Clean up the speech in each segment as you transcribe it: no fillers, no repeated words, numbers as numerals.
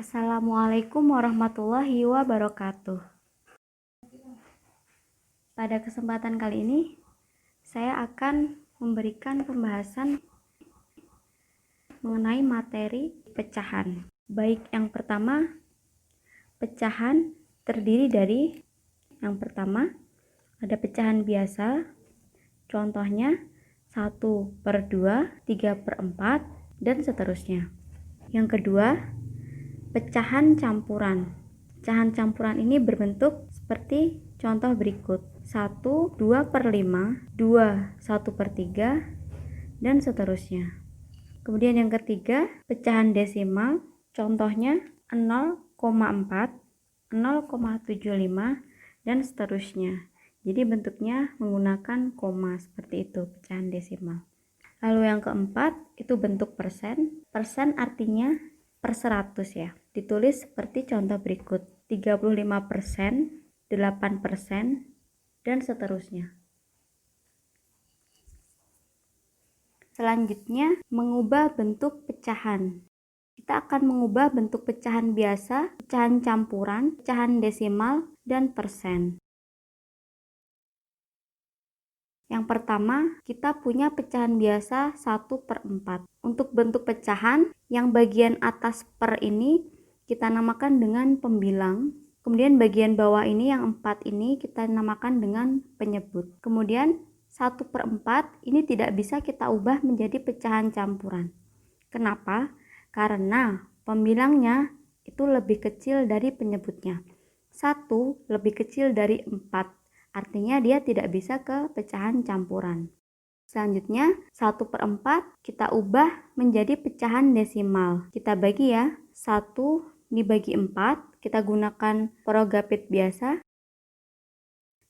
Assalamualaikum warahmatullahi wabarakatuh. Pada kesempatan kali ini, saya akan memberikan pembahasan mengenai materi pecahan. Baik, yang pertama, pecahan terdiri dari yang pertama, ada pecahan biasa, contohnya 1/2, 3/4, dan seterusnya. Yang kedua, pecahan campuran. Pecahan campuran ini berbentuk seperti contoh berikut: 1 2/5, 2 1/3, dan seterusnya. Kemudian yang ketiga, pecahan desimal, contohnya 0,4, 0,75, dan seterusnya. Jadi bentuknya menggunakan koma seperti itu, pecahan desimal. Lalu yang keempat, itu bentuk persen. Persen artinya per 100 ya. Ditulis seperti contoh berikut: 35%, 8%, dan seterusnya. Selanjutnya, mengubah bentuk pecahan. Kita akan mengubah bentuk pecahan biasa, pecahan campuran, pecahan desimal, dan persen. Yang pertama, kita punya pecahan biasa 1/4. Untuk bentuk pecahan, yang bagian atas per ini kita namakan dengan pembilang. Kemudian bagian bawah ini, yang 4 ini, kita namakan dengan penyebut. Kemudian 1/4 ini tidak bisa kita ubah menjadi pecahan campuran. Kenapa? Karena pembilangnya itu lebih kecil dari penyebutnya. 1 lebih kecil dari 4. Artinya dia tidak bisa ke pecahan campuran. Selanjutnya 1/4 kita ubah menjadi pecahan desimal. Kita bagi ya, 1 dibagi 4, kita gunakan porogapit biasa.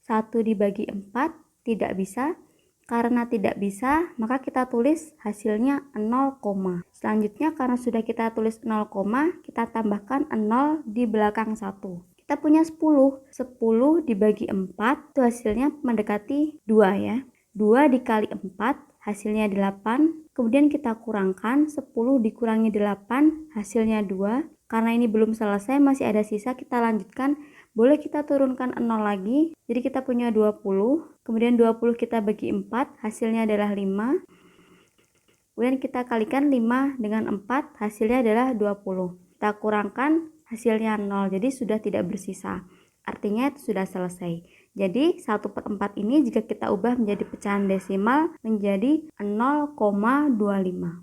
1 dibagi 4 tidak bisa. Karena tidak bisa, maka kita tulis hasilnya 0, selanjutnya karena sudah kita tulis 0, kita tambahkan 0 di belakang 1. Kita punya 10. 10 dibagi 4 itu hasilnya mendekati 2 ya. 2 dikali 4 hasilnya 8. Kemudian kita kurangkan 10 dikurangi 8 hasilnya 2. Karena ini belum selesai, masih ada sisa, kita lanjutkan. Boleh kita turunkan 0 lagi. Jadi kita punya 20. Kemudian 20 kita bagi 4 hasilnya adalah 5. Kemudian kita kalikan 5 dengan 4 hasilnya adalah 20. Kita kurangkan hasilnya 0, jadi sudah tidak bersisa. Artinya itu sudah selesai. Jadi 1/4 ini jika kita ubah menjadi pecahan desimal menjadi 0,25.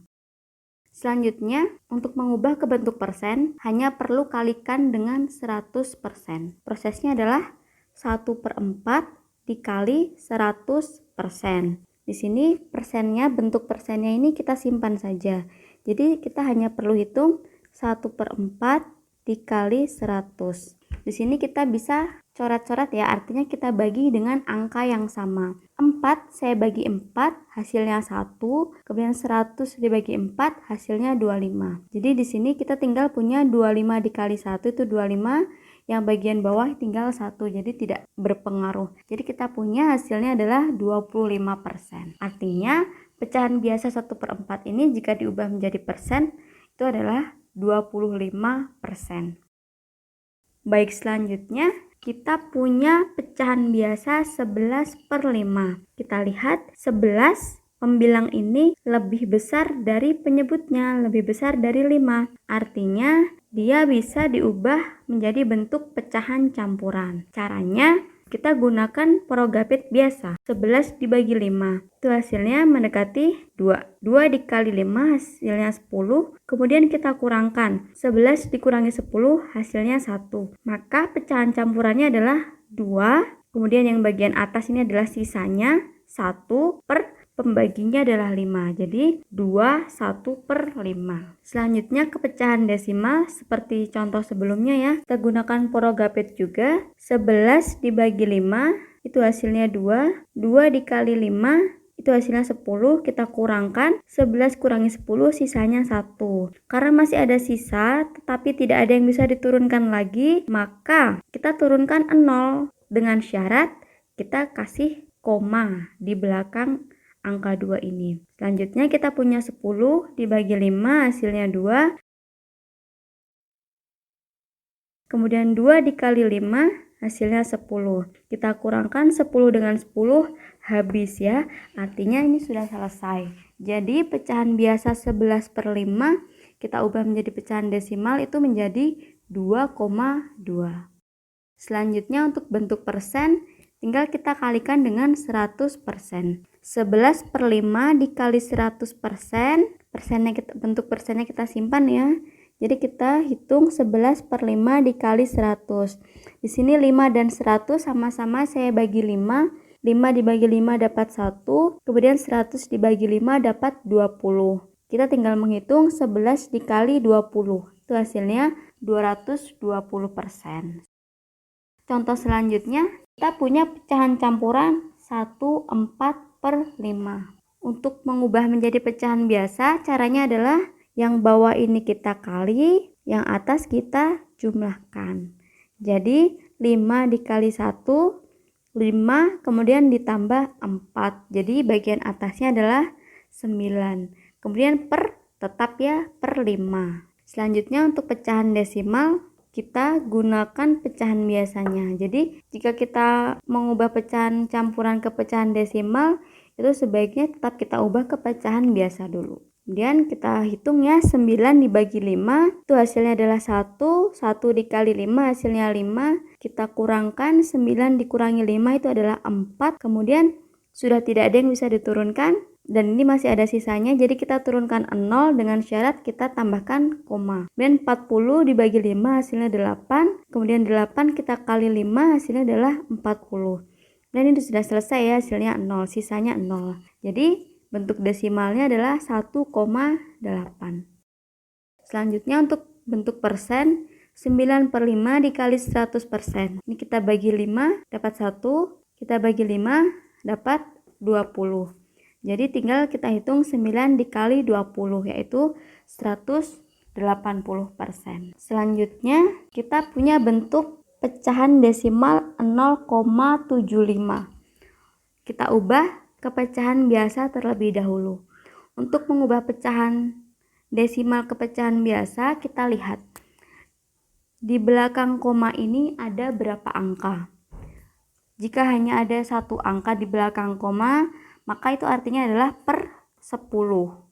Selanjutnya, untuk mengubah ke bentuk persen hanya perlu kalikan dengan 100%. Prosesnya adalah 1/4 dikali 100%. Di sini persennya, bentuk persennya ini kita simpan saja. Jadi kita hanya perlu hitung 1/4 dikali 100. Di sini kita bisa coret-coret ya, artinya kita bagi dengan angka yang sama. 4 saya bagi 4 hasilnya 1, kemudian 100 dibagi 4 hasilnya 25. Jadi di sini kita tinggal punya 25 dikali 1 itu 25, yang bagian bawah tinggal 1, jadi tidak berpengaruh. Jadi kita punya hasilnya adalah 25%. Artinya pecahan biasa 1/4 ini jika diubah menjadi persen itu adalah 25%. Baik, selanjutnya kita punya pecahan biasa 11/5. Kita lihat 11 pembilang ini lebih besar dari penyebutnya, lebih besar dari 5. Artinya dia bisa diubah menjadi bentuk pecahan campuran. Caranya kita gunakan porogapit biasa. 11 dibagi 5 itu hasilnya mendekati 2. 2 dikali 5 hasilnya 10. Kemudian kita kurangkan 11 dikurangi 10 hasilnya 1. Maka pecahan campurannya adalah 2. Kemudian yang bagian atas ini adalah sisanya 1 per pembaginya adalah 5. Jadi 2 1/5. Selanjutnya ke pecahan desimal seperti contoh sebelumnya ya. Kita gunakan porogapit juga. 11 dibagi 5 itu hasilnya 2. 2 dikali 5 itu hasilnya 10. Kita kurangkan 11 kurangi 10 sisanya 1. Karena masih ada sisa tetapi tidak ada yang bisa diturunkan lagi, maka kita turunkan 0 dengan syarat kita kasih koma di belakang angka 2 ini. Selanjutnya kita punya 10 dibagi 5 hasilnya 2. kemudian 2 dikali 5 hasilnya 10. Kita kurangkan 10 dengan 10 habis ya. Artinya ini sudah selesai. Jadi pecahan biasa 11/5 kita ubah menjadi pecahan desimal itu menjadi 2,2. Selanjutnya untuk bentuk persen tinggal kita kalikan dengan 100%. 11/5 dikali 100%, bentuk persennya kita simpan ya. Jadi kita hitung 11/5 dikali 100. Di sini 5 dan 100 sama-sama saya bagi 5. 5 dibagi 5 dapat 1, kemudian 100 dibagi 5 dapat 20. Kita tinggal menghitung 11 dikali 20. Itu hasilnya 220%. Contoh selanjutnya, kita punya pecahan campuran 1/4/5. Untuk mengubah menjadi pecahan biasa, caranya adalah yang bawah ini kita kali, yang atas kita jumlahkan. Jadi 5 dikali 1, 5 kemudian ditambah 4. Jadi bagian atasnya adalah 9. Kemudian tetap ya per 5. Selanjutnya untuk pecahan desimal kita gunakan pecahan biasanya. Jadi jika kita mengubah pecahan campuran ke pecahan desimal, itu sebaiknya tetap kita ubah ke pecahan biasa dulu. Kemudian kita hitung ya, 9 dibagi 5 itu hasilnya adalah 1. 1 dikali 5 hasilnya 5. Kita kurangkan 9 dikurangi 5 itu adalah 4. Kemudian sudah tidak ada yang bisa diturunkan dan ini masih ada sisanya, jadi kita turunkan 0 dengan syarat kita tambahkan koma. Kemudian 40 dibagi 5 hasilnya 8. Kemudian 8 kita kali 5 hasilnya adalah 40. Dan ini sudah selesai ya, hasilnya 0, sisanya 0. Jadi bentuk desimalnya adalah 1,8. Selanjutnya untuk bentuk persen, 9/5 dikali 100%. Ini kita bagi 5 dapat 1, kita bagi 5 dapat 20. Jadi tinggal kita hitung 9 dikali 20 yaitu 180%. Selanjutnya kita punya bentuk pecahan desimal 0,75. Kita ubah ke pecahan biasa terlebih dahulu. Untuk mengubah pecahan desimal ke pecahan biasa, kita lihat di belakang koma ini ada berapa angka. Jika hanya ada satu angka di belakang koma, maka itu artinya adalah per 10.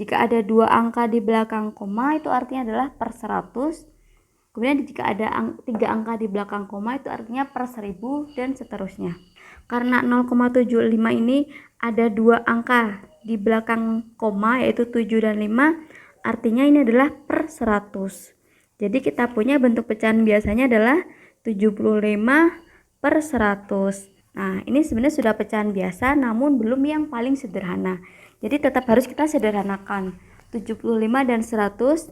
Jika ada 2 angka di belakang koma, itu artinya adalah per 100. Kemudian jika ada 3 angka di belakang koma, itu artinya per 1000 dan seterusnya. Karena 0,75 ini ada 2 angka di belakang koma yaitu 7 dan 5, artinya ini adalah per 100. Jadi kita punya bentuk pecahan biasanya adalah 75/100. Nah, ini sebenarnya sudah pecahan biasa namun belum yang paling sederhana. Jadi tetap harus kita sederhanakan. 75 dan 100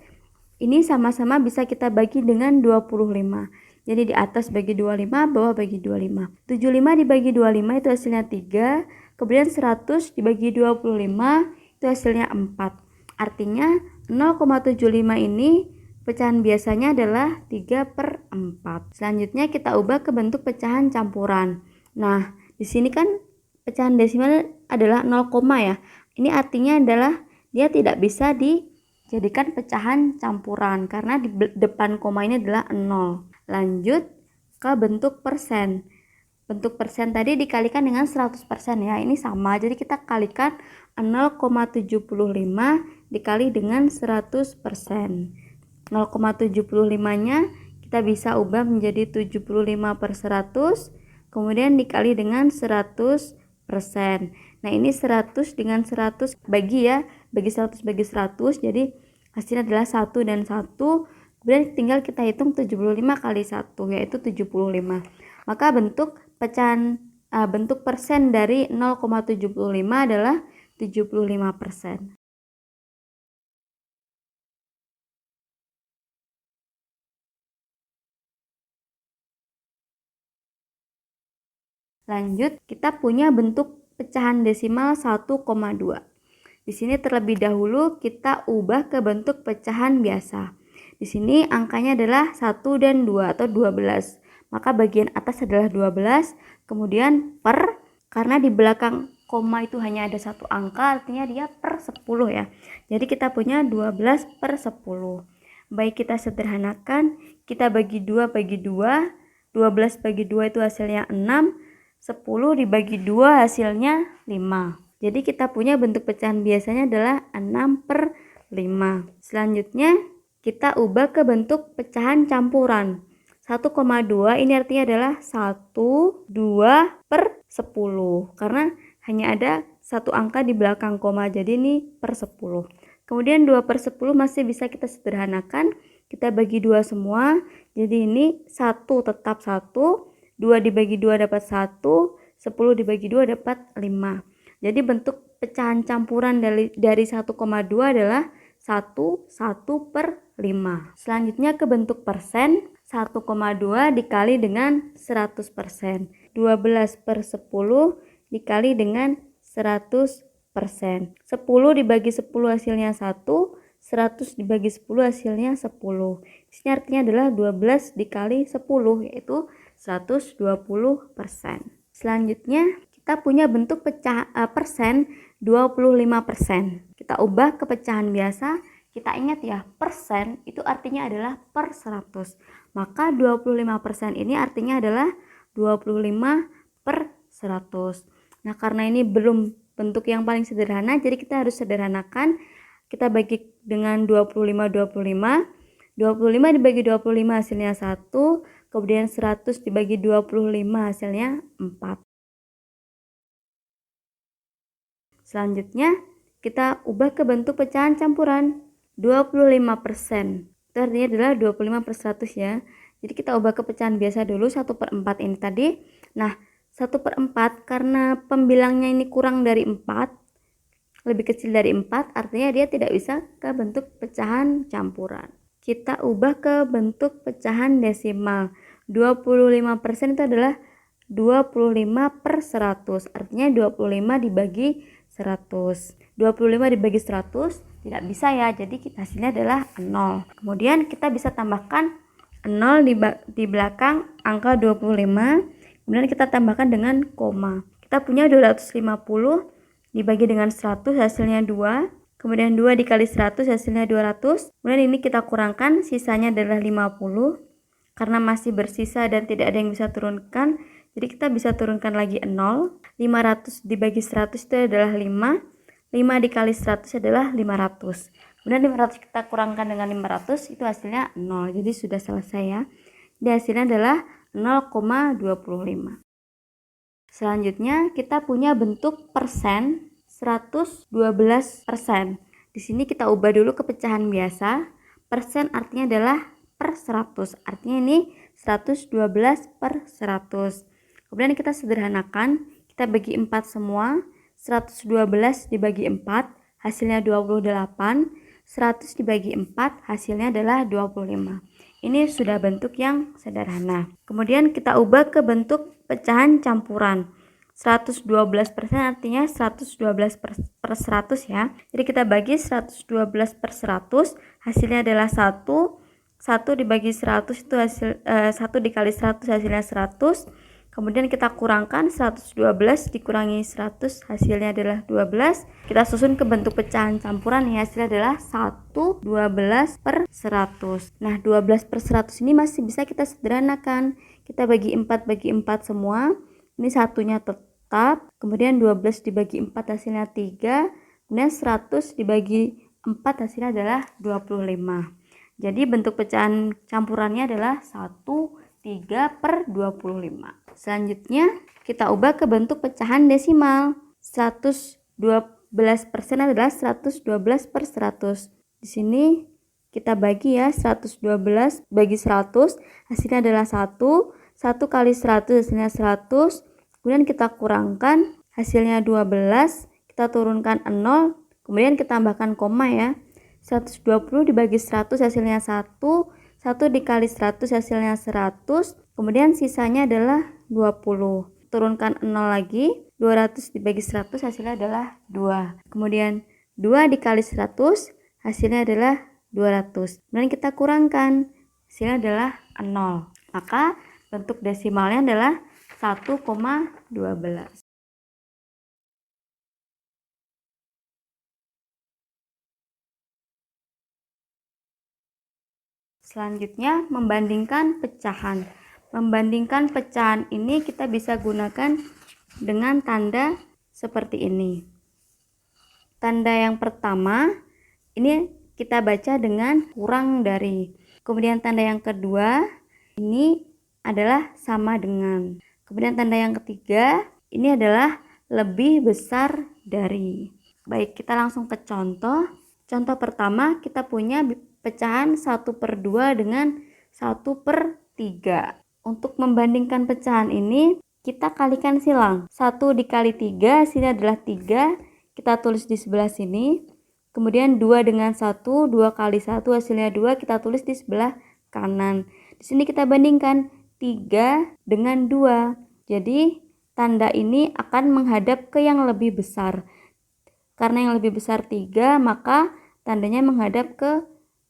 ini sama-sama bisa kita bagi dengan 25. Jadi di atas bagi 25, bawah bagi 25. 75 dibagi 25 itu hasilnya 3. Kemudian 100 dibagi 25 itu hasilnya 4. Artinya 0,75 ini pecahan biasanya adalah 3/4. Selanjutnya kita ubah ke bentuk pecahan campuran. Nah, di sini kan pecahan desimal adalah 0, ya. Ini artinya adalah dia tidak bisa dijadikan pecahan campuran karena di depan koma ini adalah 0. Lanjut ke bentuk persen. Bentuk persen tadi dikalikan dengan 100% ya. Ini sama. Jadi kita kalikan 0,75 dikali dengan 100%. 0,75-nya kita bisa ubah menjadi 75/100. Kemudian dikali dengan 100%. Nah, ini 100 dengan 100 bagi ya. Bagi 100 bagi 100. Jadi hasilnya adalah 1 dan 1. Kemudian tinggal kita hitung 75 kali 1 yaitu 75. Maka bentuk persen dari 0,75 adalah 75%. Lanjut, kita punya bentuk pecahan desimal 1,2. Di sini terlebih dahulu kita ubah ke bentuk pecahan biasa. Di sini angkanya adalah 1 dan 2 atau 12. Maka bagian atas adalah 12, kemudian karena di belakang koma itu hanya ada satu angka, artinya dia per 10 ya. Jadi kita punya 12/10. Baik kita sederhanakan, kita bagi 2 bagi 2, 12 bagi 2 itu hasilnya 6, 10 dibagi 2 hasilnya 5. Jadi kita punya bentuk pecahan biasanya adalah 6/5. Selanjutnya kita ubah ke bentuk pecahan campuran. 1,2 ini artinya adalah 1, 2 per 10. Karena hanya ada satu angka di belakang koma, jadi ini per 10. Kemudian 2 per 10 masih bisa kita sederhanakan. Kita bagi 2 semua. Jadi ini 1 tetap 1. 2 dibagi 2 dapat 1. 10 dibagi 2 dapat 5. Jadi bentuk pecahan campuran dari 1,2 adalah 1/5. Selanjutnya ke bentuk persen. 1,2 dikali dengan 100%. 12 per 10 dikali dengan 100%. 10 dibagi 10 hasilnya 1, 100 dibagi 10 hasilnya 10. Di sini artinya adalah 12 dikali 10, yaitu 120%. Selanjutnya kita punya bentuk persen 25%. Kita ubah ke pecahan biasa. Kita ingat ya, persen itu artinya adalah per 100. Maka 25% ini artinya adalah 25/100. Nah, karena ini belum bentuk yang paling sederhana, jadi kita harus sederhanakan. Kita bagi dengan 25 dibagi 25 hasilnya 1, kemudian 100 dibagi 25 hasilnya 4. Selanjutnya kita ubah ke bentuk pecahan campuran. 25%. Itu artinya adalah 25/100 ya. Jadi kita ubah ke pecahan biasa dulu, 1/4 ini tadi. Nah, 1/4 karena pembilangnya ini kurang dari 4, lebih kecil dari 4, artinya dia tidak bisa ke bentuk pecahan campuran. Kita ubah ke bentuk pecahan desimal. 25% itu adalah 25/100, artinya 25 dibagi 100. 25 dibagi 100 tidak bisa ya, jadi hasilnya adalah 0. Kemudian kita bisa tambahkan 0 di belakang angka 25, kemudian kita tambahkan dengan koma. Kita punya 250 dibagi dengan 100 hasilnya 2, kemudian 2 dikali 100 hasilnya 200, kemudian ini kita kurangkan, sisanya adalah 50. Karena masih bersisa dan tidak ada yang bisa turunkan, jadi kita bisa turunkan lagi 0. 500 dibagi 100 itu adalah 5. 5 dikali 100 adalah 500. Kemudian 500 kita kurangkan dengan 500, itu hasilnya 0. Jadi sudah selesai ya. Jadi hasilnya adalah 0,25. Selanjutnya kita punya bentuk persen 112%. Di sini kita ubah dulu ke pecahan biasa. Persen artinya adalah per 100. Artinya ini 112/100. Kemudian kita sederhanakan, kita bagi 4 semua. 112 dibagi 4 hasilnya 28. 100 dibagi 4 hasilnya adalah 25. Ini sudah bentuk yang sederhana. Kemudian kita ubah ke bentuk pecahan campuran. 112% artinya 112/100 ya. Jadi kita bagi 112/100, hasilnya adalah 1. 1 dibagi 100 itu 1 dikali 100 hasilnya 100. Kemudian kita kurangkan 112 dikurangi 100 hasilnya adalah 12. Kita susun ke bentuk pecahan campuran ya, hasilnya adalah 1/12/100. Nah, 12/100 ini masih bisa kita sederhanakan. Kita bagi 4 semua. Ini satunya tetap. Kemudian 12 dibagi 4 hasilnya 3. Kemudian 100 dibagi 4 hasilnya adalah 25. Jadi bentuk pecahan campurannya adalah 1/3/25. Selanjutnya kita ubah ke bentuk pecahan desimal. 112% adalah 112/100. Di sini kita bagi ya, 112 bagi 100 hasilnya adalah 1. 1 kali 100 hasilnya 100. Kemudian kita kurangkan, hasilnya 12. Kita turunkan 0. Kemudian kita tambahkan koma ya. 120 dibagi 100 hasilnya 1. 1 dikali 100 hasilnya 100. Kemudian sisanya adalah 20. Turunkan 0 lagi. 200 dibagi 100 hasilnya adalah 2. Kemudian 2 dikali 100 hasilnya adalah 200. Kemudian kita kurangkan, hasilnya adalah 0. Maka bentuk desimalnya adalah 1,12. Selanjutnya, membandingkan pecahan. Membandingkan pecahan ini kita bisa gunakan dengan tanda seperti ini. Tanda yang pertama, ini kita baca dengan kurang dari. Kemudian tanda yang kedua, ini adalah sama dengan. Kemudian tanda yang ketiga, ini adalah lebih besar dari. Baik, kita langsung ke contoh. Contoh pertama, kita punya pecahan 1/2 dengan 1/3. Untuk membandingkan pecahan ini, kita kalikan silang. 1 dikali 3, hasilnya adalah 3. Kita tulis di sebelah sini. Kemudian 2 dengan 1, 2 kali 1 hasilnya 2, kita tulis di sebelah kanan. Di sini kita bandingkan 3 dengan 2. Jadi tanda ini akan menghadap ke yang lebih besar. Karena yang lebih besar 3, maka tandanya menghadap ke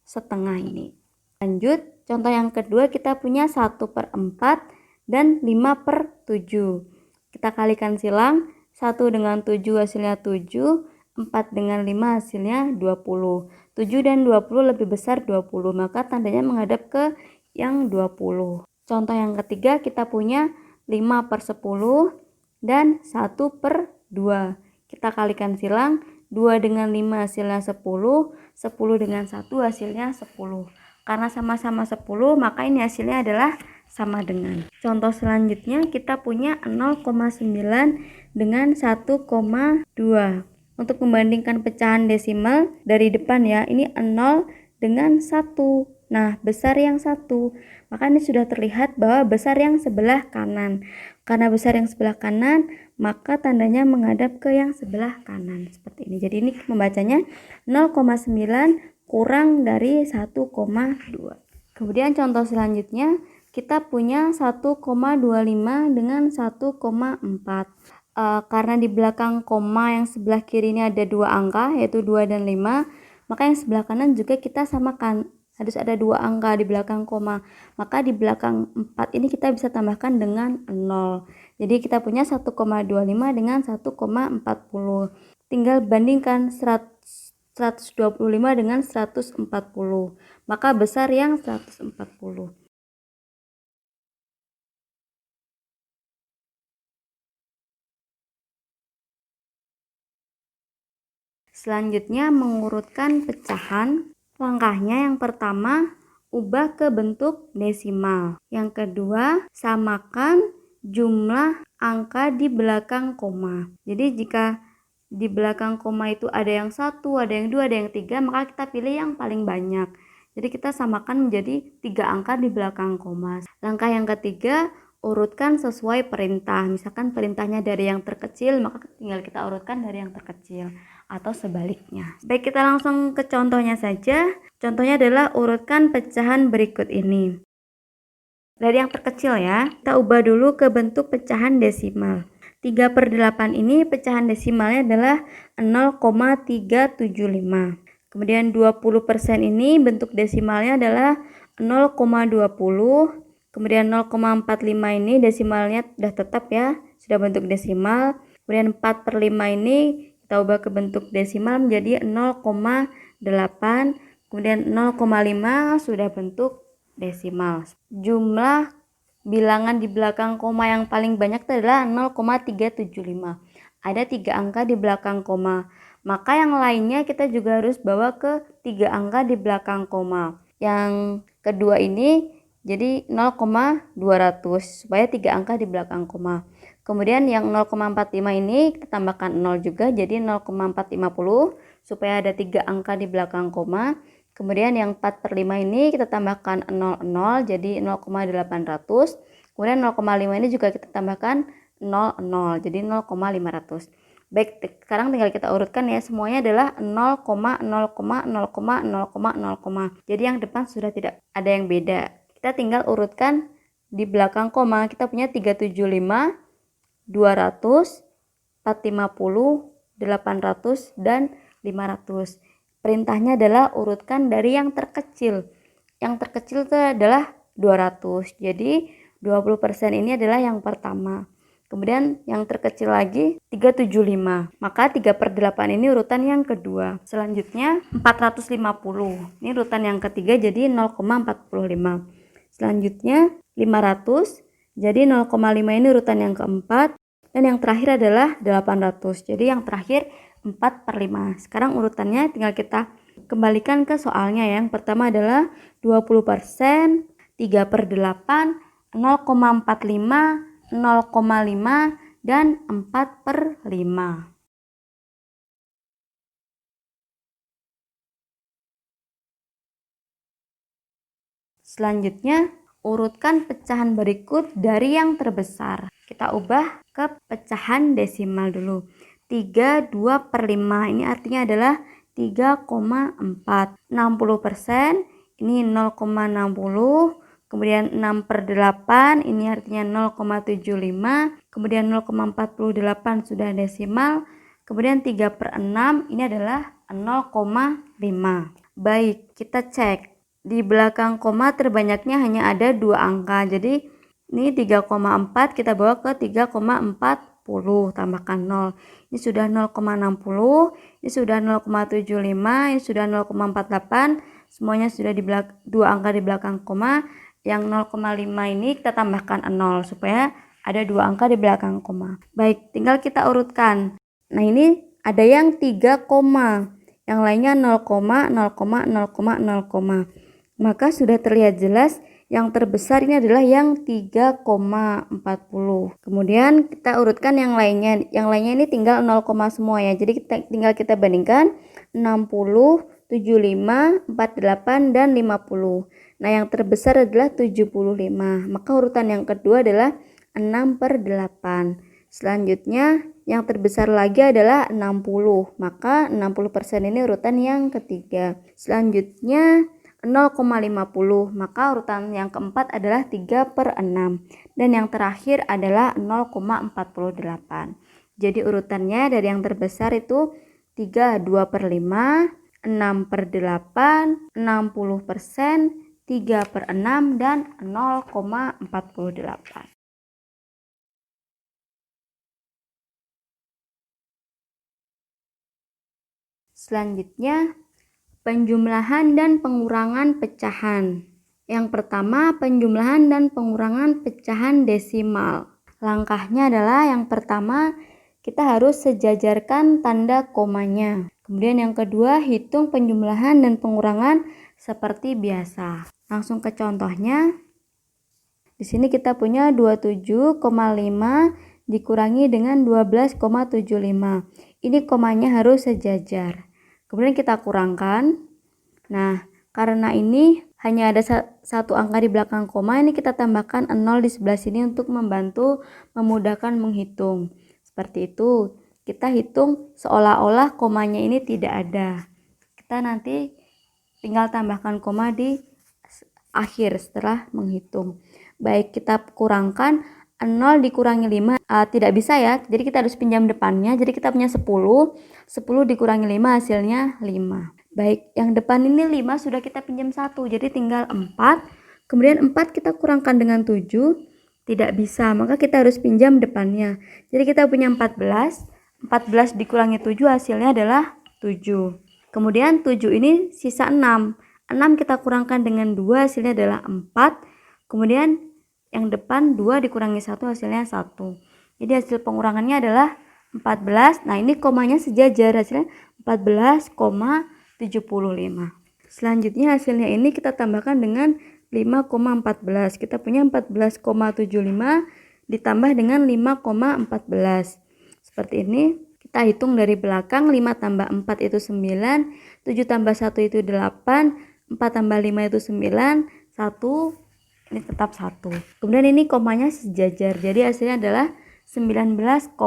setengah ini. Lanjut, contoh yang kedua kita punya 1/4 dan 5/7. Kita kalikan silang, 1 dengan 7 hasilnya 7, 4 dengan 5 hasilnya 20. 7 dan 20 lebih besar 20, maka tandanya menghadap ke yang 20. Contoh yang ketiga kita punya 5/10 dan 1/2. Kita kalikan silang, 2 dengan 5 hasilnya 10, 10 dengan 1 hasilnya 10. Karena sama-sama 10, maka ini hasilnya adalah sama dengan. Contoh selanjutnya kita punya 0,9 dengan 1,2. Untuk membandingkan pecahan desimal dari depan ya, ini 0 dengan 1. Nah, besar yang 1. Maka ini sudah terlihat bahwa besar yang sebelah kanan. Karena besar yang sebelah kanan, maka tandanya menghadap ke yang sebelah kanan. Seperti ini. Jadi ini membacanya 0,9 kurang dari 1,2. Kemudian contoh selanjutnya, kita punya 1,25 dengan 1,4. Karena di belakang koma yang sebelah kiri ini ada 2 angka, yaitu 2 dan 5, maka yang sebelah kanan juga kita samakan. Harus ada 2 angka di belakang koma. Maka di belakang 4 ini kita bisa tambahkan dengan 0. Jadi kita punya 1,25 dengan 1,40. Tinggal bandingkan 125 dengan 140. Maka besar yang 140. Selanjutnya mengurutkan pecahan. Langkahnya yang pertama, ubah ke bentuk desimal. Yang kedua, samakan jumlah angka di belakang koma. Jadi jika di belakang koma itu ada yang 1, ada yang 2, ada yang 3, maka kita pilih yang paling banyak. Jadi kita samakan menjadi 3 angka di belakang koma. Langkah yang ketiga, urutkan sesuai perintah. Misalkan perintahnya dari yang terkecil, maka tinggal kita urutkan dari yang terkecil. Atau sebaliknya. Baik, kita langsung ke contohnya saja. Contohnya adalah urutkan pecahan berikut ini. Dari yang terkecil ya, kita ubah dulu ke bentuk pecahan desimal. 3/8 ini pecahan desimalnya adalah 0,375. Kemudian 20% ini bentuk desimalnya adalah 0,20. Kemudian 0,45 ini desimalnya sudah tetap ya, sudah bentuk desimal. Kemudian 4/5 ini kita ubah ke bentuk desimal menjadi 0,8. Kemudian 0,5 sudah bentuk desimal. Jumlah bilangan di belakang koma yang paling banyak adalah 0,375. Ada 3 angka di belakang koma. Maka yang lainnya kita juga harus bawa ke 3 angka di belakang koma. Yang kedua ini jadi 0,200 supaya 3 angka di belakang koma. Kemudian yang 0,45 ini kita tambahkan 0 juga jadi 0,450 supaya ada 3 angka di belakang koma. Kemudian yang 4/5 ini kita tambahkan 00 jadi 0,800. Kemudian 0,5 ini juga kita tambahkan 00 jadi 0,500. Baik, sekarang tinggal kita urutkan ya, semuanya adalah 0,0,0,0,0. Jadi yang depan sudah tidak ada yang beda. Kita tinggal urutkan di belakang koma. Kita punya 375, 200, 450, 800, dan 500. Perintahnya adalah urutkan dari yang terkecil. Yang terkecil itu adalah 200. Jadi 20% ini adalah yang pertama. Kemudian yang terkecil lagi 375. Maka 3/8 ini urutan yang kedua. Selanjutnya 450. Ini urutan yang ketiga jadi 0,45. Selanjutnya 500. Jadi 0,5 ini urutan yang keempat. Dan yang terakhir adalah 800. Jadi yang terakhir 4/5. Sekarang urutannya tinggal kita kembalikan ke soalnya. Yang pertama adalah 20%, 3/8, 0,45, 0,5, dan 4/5. Selanjutnya, urutkan pecahan berikut dari yang terbesar. Kita ubah ke pecahan desimal dulu. 32/5 ini artinya adalah 3,4. 60% ini 0,60. Kemudian 6/8 ini artinya 0,75. Kemudian 0,48 sudah desimal. Kemudian 3/6 ini adalah 0,5. Baik, kita cek. Di belakang koma terbanyaknya hanya ada 2 angka. Jadi ini 3,4 kita bawa ke 3,40 tambahkan 0. Ini sudah 0,60, ini sudah 0,75, ini sudah 0,48. Semuanya sudah di 2 angka di belakang koma. Yang 0,5 ini kita tambahkan 0 supaya ada 2 angka di belakang koma. Baik, tinggal kita urutkan. Nah, ini ada yang 3 koma, yang lainnya 0, 0,0,0,0. Maka sudah terlihat jelas yang terbesar ini adalah yang 3,40. Kemudian kita urutkan yang lainnya. Yang lainnya ini tinggal 0, semua ya. Jadi tinggal kita bandingkan 60, 75, 48, dan 50. Nah, yang terbesar adalah 75. Maka urutan yang kedua adalah 6/8. Selanjutnya yang terbesar lagi adalah 60. Maka 60% ini urutan yang ketiga. Selanjutnya 0,50. Maka urutan yang keempat adalah 3/6. Dan yang terakhir adalah 0,48. Jadi urutannya dari yang terbesar itu 2/5, 6/8, 60%, 3/6, dan 0,48. Selanjutnya, penjumlahan dan pengurangan pecahan. Yang pertama, penjumlahan dan pengurangan pecahan desimal. Langkahnya adalah yang pertama, kita harus sejajarkan tanda komanya. Kemudian yang kedua, hitung penjumlahan dan pengurangan seperti biasa. Langsung ke contohnya. Di sini kita punya 27,5 dikurangi dengan 12,75. Ini komanya harus sejajar. Kemudian kita kurangkan. Nah, karena ini hanya ada satu angka di belakang koma, ini kita tambahkan 0 di sebelah sini untuk membantu memudahkan menghitung. Seperti itu. Kita hitung seolah-olah komanya ini tidak ada. Kita nanti tinggal tambahkan koma di akhir setelah menghitung. Baik, kita kurangkan 0 dikurangi 5. Tidak bisa ya, jadi kita harus pinjam depannya. Jadi kita punya 10 dikurangi 5 hasilnya 5. Baik, yang depan ini 5 sudah kita pinjam 1, jadi tinggal 4. Kemudian 4 kita kurangkan dengan 7, tidak bisa, maka kita harus pinjam depannya. Jadi kita punya 14 dikurangi 7 hasilnya adalah 7. Kemudian 7 ini sisa 6 kita kurangkan dengan 2 hasilnya adalah 4. Kemudian yang depan 2 dikurangi 1 hasilnya 1. Jadi hasil pengurangannya adalah 14. Nah, ini komanya sejajar, hasilnya 14,75. Selanjutnya hasilnya ini kita tambahkan dengan 5,14. Kita punya 14,75 ditambah dengan 5,14. Seperti ini. Kita hitung dari belakang. 5 tambah 4 itu 9, 7 tambah 1 itu 8, 4 tambah 5 itu 9, 1 ini tetap 1. Kemudian ini komanya sejajar, jadi hasilnya adalah 19,89.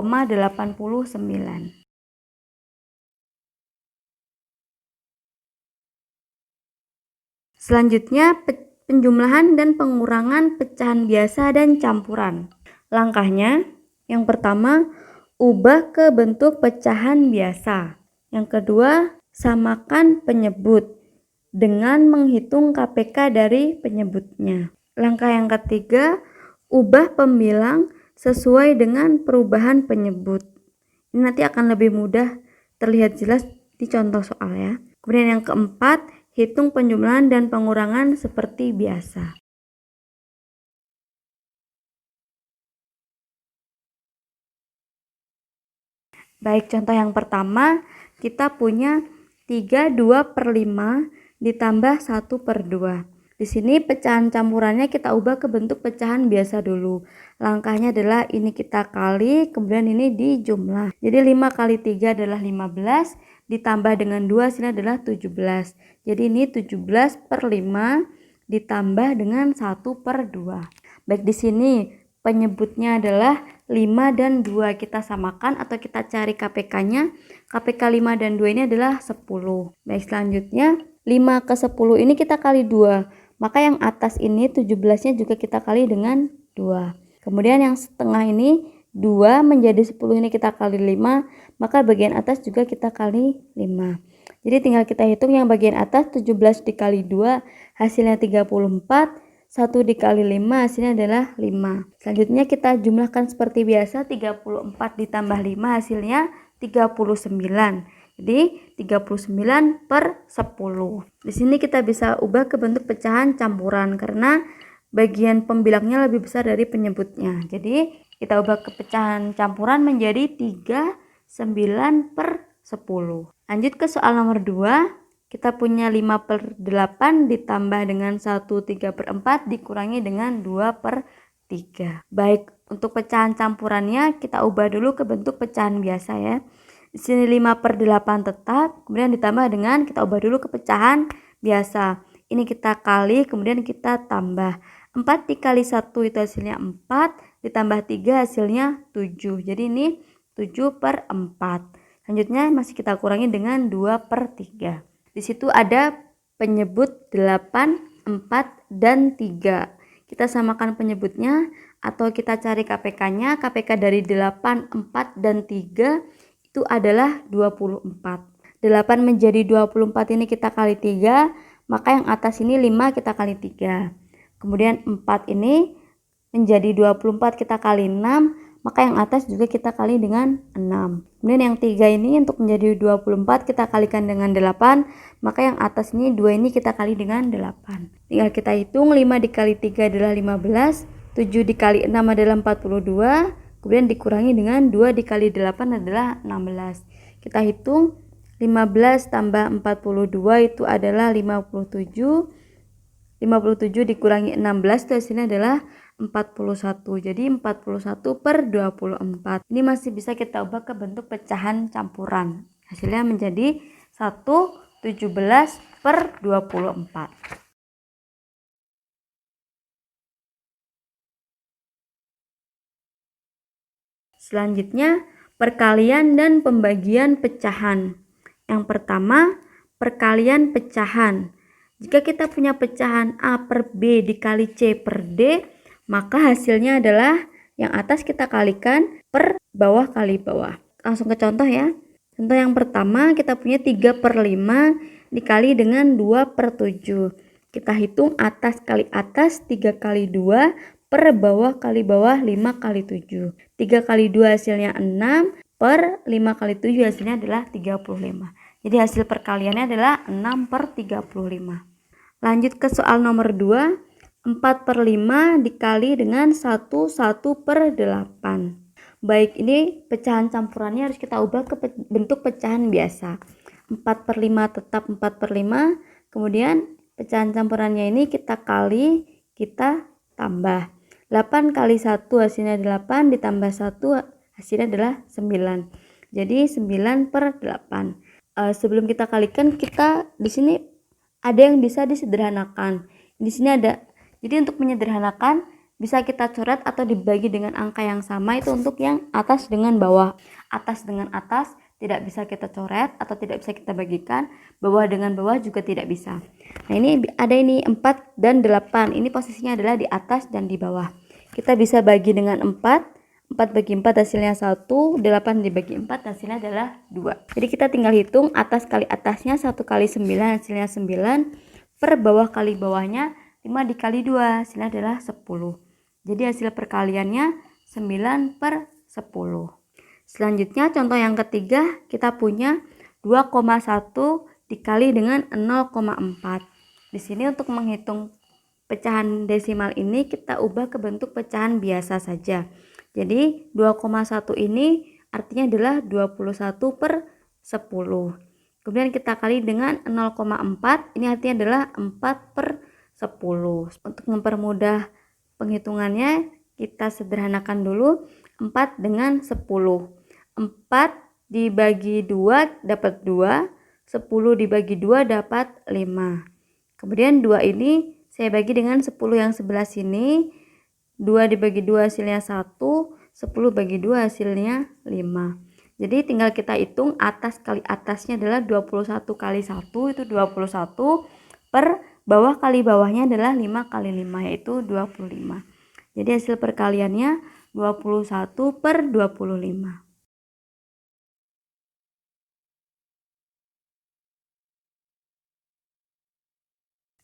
Selanjutnya penjumlahan dan pengurangan pecahan biasa dan campuran. Langkahnya, yang pertama, ubah ke bentuk pecahan biasa. Yang kedua, samakan penyebut dengan menghitung KPK dari penyebutnya. Langkah yang ketiga, ubah pembilang sesuai dengan perubahan penyebut. Ini nanti akan lebih mudah terlihat jelas di contoh soal ya. Kemudian yang keempat, hitung penjumlahan dan pengurangan seperti biasa. Baik, contoh yang pertama, kita punya 32/5 ditambah 1/2. Di sini pecahan campurannya kita ubah ke bentuk pecahan biasa dulu. Langkahnya adalah ini kita kali, kemudian ini dijumlah. Jadi 5 kali 3 adalah 15, ditambah dengan 2 hasilnya adalah 17. Jadi ini 17/5 ditambah dengan 1/2. Baik, di sini penyebutnya adalah 5 dan 2. Kita samakan atau kita cari KPK-nya. KPK 5 dan 2 ini adalah 10. Baik, selanjutnya 5 ke 10 ini kita kali 2. Maka yang atas ini 17-nya juga kita kali dengan 2. Kemudian yang setengah ini 2 menjadi 10 ini kita kali 5. Maka bagian atas juga kita kali 5. Jadi tinggal kita hitung yang bagian atas 17 dikali 2 hasilnya 34. 1 dikali 5 hasilnya adalah 5. Selanjutnya kita jumlahkan seperti biasa. 34 ditambah 5 hasilnya 39. Jadi 39/10. Di sini kita bisa ubah ke bentuk pecahan campuran karena bagian pembilangnya lebih besar dari penyebutnya. Jadi kita ubah ke pecahan campuran menjadi 39/10. Lanjut ke soal nomor 2. Kita punya 5/8 ditambah dengan 1/3/4 dikurangi dengan 2/3. Baik, untuk pecahan campurannya kita ubah dulu ke bentuk pecahan biasa ya. Di sini 5/8 tetap, kemudian ditambah dengan kita ubah dulu ke pecahan biasa. Ini kita kali, kemudian kita tambah. 4 dikali 1 itu hasilnya 4, ditambah 3 hasilnya 7. Jadi ini 7/4. Selanjutnya masih kita kurangi dengan 2/3. Di situ ada penyebut 8, 4, dan 3. Kita samakan penyebutnya atau kita cari KPK-nya. KPK dari 8, 4, dan 3 itu adalah 24. 8 menjadi 24 ini kita kali 3, maka yang atas ini 5 kita kali 3. Kemudian 4 ini menjadi 24 kita kali 6, maka yang atas juga kita kali dengan 6. Kemudian yang 3 ini untuk menjadi 24 kita kalikan dengan 8, maka yang atas ini 2 ini kita kali dengan 8. Tinggal kita hitung, 5 dikali 3 adalah 15, 7 dikali 6 adalah 42, kemudian dikurangi dengan 2 dikali 8 adalah 16. Kita hitung 15 tambah 42 itu adalah 57. 57 dikurangi 16 itu hasilnya adalah 41. Jadi 41/24. Ini masih bisa kita ubah ke bentuk pecahan campuran. Hasilnya menjadi 1/17/24. Selanjutnya, perkalian dan pembagian pecahan. Yang pertama, perkalian pecahan. Jika kita punya pecahan A per B dikali C per D, maka hasilnya adalah yang atas kita kalikan per bawah kali bawah. Langsung ke contoh ya. Contoh yang pertama, kita punya 3/5 dikali dengan 2/7. Kita hitung atas kali atas 3 kali 2 per bawah kali bawah 5 kali 7. 3 kali 2 hasilnya 6 per 5 kali 7 hasilnya adalah 35. Jadi hasil perkaliannya adalah 6/35. Lanjut ke soal nomor 2. 4/5 dikali dengan 1/8. Baik, ini pecahan campurannya harus kita ubah ke bentuk pecahan biasa. 4/5 tetap 4/5. Kemudian pecahan campurannya ini kita kali, kita tambah. 8 kali 1 hasilnya 8, ditambah 1 hasilnya adalah 9. Jadi 9/8. Sebelum kita kalikan, kita di sini ada yang bisa disederhanakan. Di sini ada. Jadi untuk menyederhanakan bisa kita coret atau dibagi dengan angka yang sama, itu untuk yang atas dengan bawah. Atas dengan atas tidak bisa kita coret atau tidak bisa kita bagikan, bawah dengan bawah juga tidak bisa. Nah, ini ada ini 4 dan 8. Ini posisinya adalah di atas dan di bawah. Kita bisa bagi dengan 4. 4 bagi 4 hasilnya 1, 8 dibagi 4 hasilnya adalah 2. Jadi kita tinggal hitung atas kali atasnya 1 kali 9 hasilnya 9, per bawah kali bawahnya 5 dikali 2 hasilnya adalah 10. Jadi hasil perkaliannya 9 per 10. Selanjutnya contoh yang ketiga, kita punya 2,1 dikali dengan 0,4. Di sini untuk menghitung pecahan desimal ini kita ubah ke bentuk pecahan biasa saja. Jadi 2,1 ini artinya adalah 21 per 10. Kemudian kita kali dengan 0,4, ini artinya adalah 4 per 10. Untuk mempermudah penghitungannya, kita sederhanakan dulu 4 dengan 10. 4 dibagi 2 dapat 2, 10 dibagi 2 dapat 5. Kemudian 2 ini saya bagi dengan 10 yang sebelah sini. 2 dibagi 2 hasilnya 1, 10 bagi 2 hasilnya 5. Jadi tinggal kita hitung atas kali atasnya adalah 21 kali 1 itu 21 per bawah kali bawahnya adalah 5 kali 5 yaitu 25. Jadi hasil perkaliannya 21 per 25.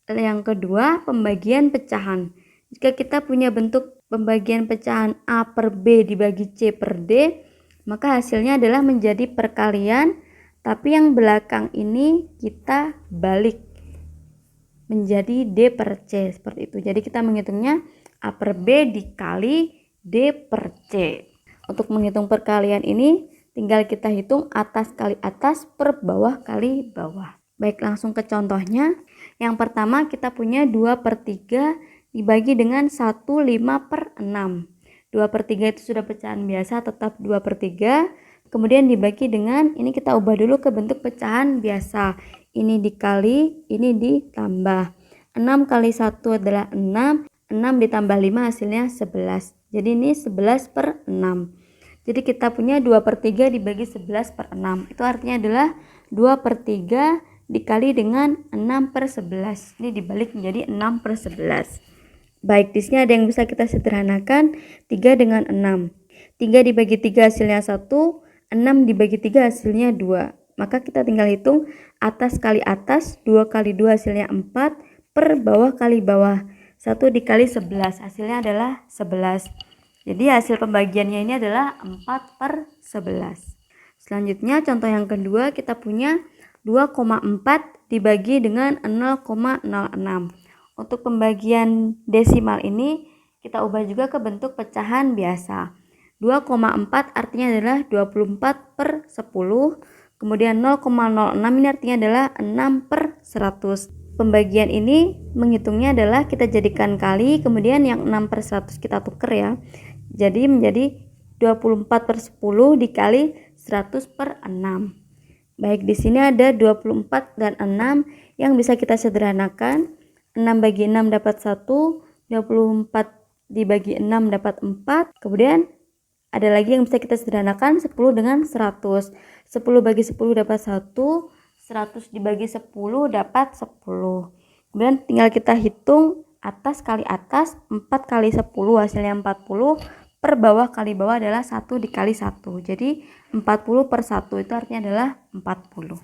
Yang kedua, pembagian pecahan. Jika kita punya bentuk pembagian pecahan A per B dibagi C per D, maka hasilnya adalah menjadi perkalian, tapi yang belakang ini kita balik menjadi D per C, seperti itu. Jadi kita menghitungnya A per B dikali D per C. Untuk menghitung perkalian ini, tinggal kita hitung atas kali atas per bawah kali bawah. Baik, langsung ke contohnya. Yang pertama kita punya 2 per 3 dibagi dengan 1, 5 per 6. 2 per 3 itu sudah pecahan biasa, tetap 2 per 3. Kemudian dibagi dengan, ini kita ubah dulu ke bentuk pecahan biasa. Ini dikali, ini ditambah. 6 kali 1 adalah 6. 6 ditambah 5 hasilnya 11. Jadi ini 11 per 6. Jadi kita punya 2 per 3 dibagi 11 per 6. Itu artinya adalah 2 per 3 dikali dengan 6 per 11. Ini dibalik menjadi 6 per 11. Baik, di sini ada yang bisa kita sederhanakan. 3 dengan 6. 3 dibagi 3 hasilnya 1. 6 dibagi 3 hasilnya 2. Maka kita tinggal hitung atas kali atas. 2 kali 2 hasilnya 4. Per bawah kali bawah. 1 dikali 11. Hasilnya adalah 11. Jadi hasil pembagiannya ini adalah 4 per 11. Selanjutnya contoh yang kedua kita punya 2,4 dibagi dengan 0,06. Untuk pembagian desimal ini kita ubah juga ke bentuk pecahan biasa. 2,4 artinya adalah 24 per 10. Kemudian 0,06 ini artinya adalah 6 per 100. Pembagian ini menghitungnya adalah kita jadikan kali, kemudian yang 6 per 100 kita tuker ya. Jadi menjadi 24 per 10 dikali 100 per 6. Baik, di sini ada 24 dan 6 yang bisa kita sederhanakan. 6 bagi 6 dapat 1, 24 dibagi 6 dapat 4. Kemudian ada lagi yang bisa kita sederhanakan, 10 dengan 100. 10 bagi 10 dapat 1, 100 dibagi 10 dapat 10. Kemudian tinggal kita hitung atas kali atas, 4 kali 10 hasilnya 40. Per bawah kali bawah adalah 1 dikali 1. Jadi 40 per 1 itu artinya adalah 40.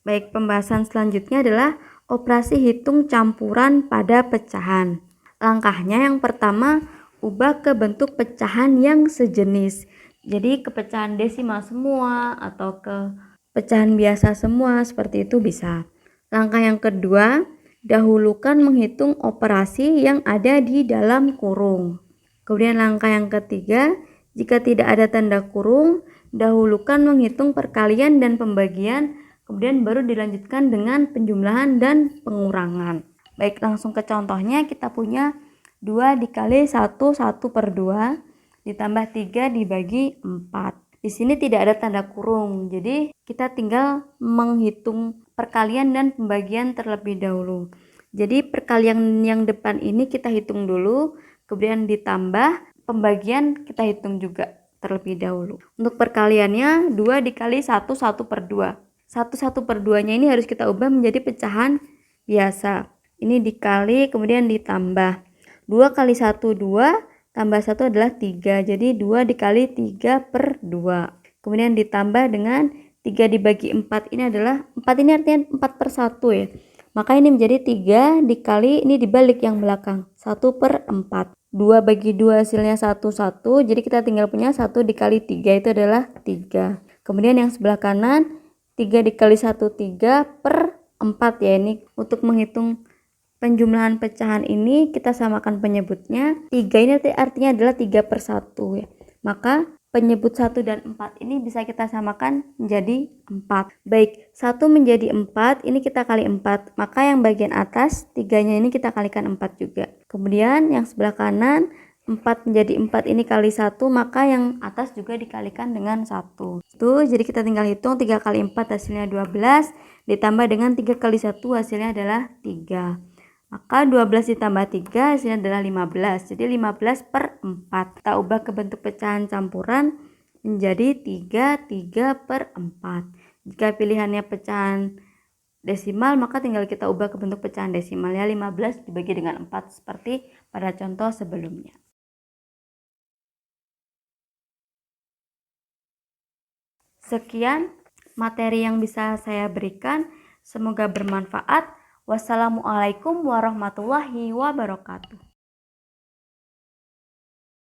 Baik, pembahasan selanjutnya adalah operasi hitung campuran pada pecahan. Langkahnya yang pertama, ubah ke bentuk pecahan yang sejenis. Jadi ke pecahan desimal semua atau ke pecahan biasa semua, seperti itu bisa. Langkah yang kedua, dahulukan menghitung operasi yang ada di dalam kurung. Kemudian langkah yang ketiga, jika tidak ada tanda kurung, dahulukan menghitung perkalian dan pembagian, kemudian baru dilanjutkan dengan penjumlahan dan pengurangan. Baik, langsung ke contohnya. Kita punya 2 dikali 1, 1 per 2, ditambah 3 dibagi 4. Di sini tidak ada tanda kurung, jadi kita tinggal menghitung perkalian dan pembagian terlebih dahulu. Jadi perkalian yang depan ini kita hitung dulu, kemudian ditambah pembagian kita hitung juga terlebih dahulu. Untuk perkaliannya 2 dikali 1, 1 per 2. 1 per 2-nya ini harus kita ubah menjadi pecahan biasa. Ini dikali kemudian ditambah. 2 kali 1, 2. Tambah 1 adalah 3. Jadi 2 dikali 3 per 2. Kemudian ditambah dengan 3 dibagi 4 ini adalah 4 ini artinya 4 per 1 ya. Maka ini menjadi 3 dikali, ini dibalik yang belakang, 1/4. 2 bagi 2 hasilnya 1, 1. Jadi kita tinggal punya 1 dikali 3 itu adalah 3. Kemudian yang sebelah kanan 3 dikali 1, 3/4 ya. Ini untuk menghitung penjumlahan pecahan ini kita samakan penyebutnya. 3 ini artinya adalah 3/1 ya. Maka penyebut 1 dan 4 ini bisa kita samakan menjadi 4. Baik, 1 menjadi 4, ini kita kali 4. Maka yang bagian atas 3-nya ini kita kalikan 4 juga. Kemudian yang sebelah kanan 4 menjadi 4 ini kali 1, maka yang atas juga dikalikan dengan 1. Jadi kita tinggal hitung 3 kali 4 hasilnya 12, ditambah dengan 3 kali 1 hasilnya adalah 3. Maka 12 ditambah 3 hasilnya adalah 15. Jadi 15/4. Kita ubah ke bentuk pecahan campuran menjadi 3/4. Jika pilihannya pecahan desimal, maka tinggal kita ubah ke bentuk pecahan desimal ya. 15 dibagi dengan 4 seperti pada contoh sebelumnya. Sekian materi yang bisa saya berikan. Semoga bermanfaat. Wassalamualaikum warahmatullahi wabarakatuh.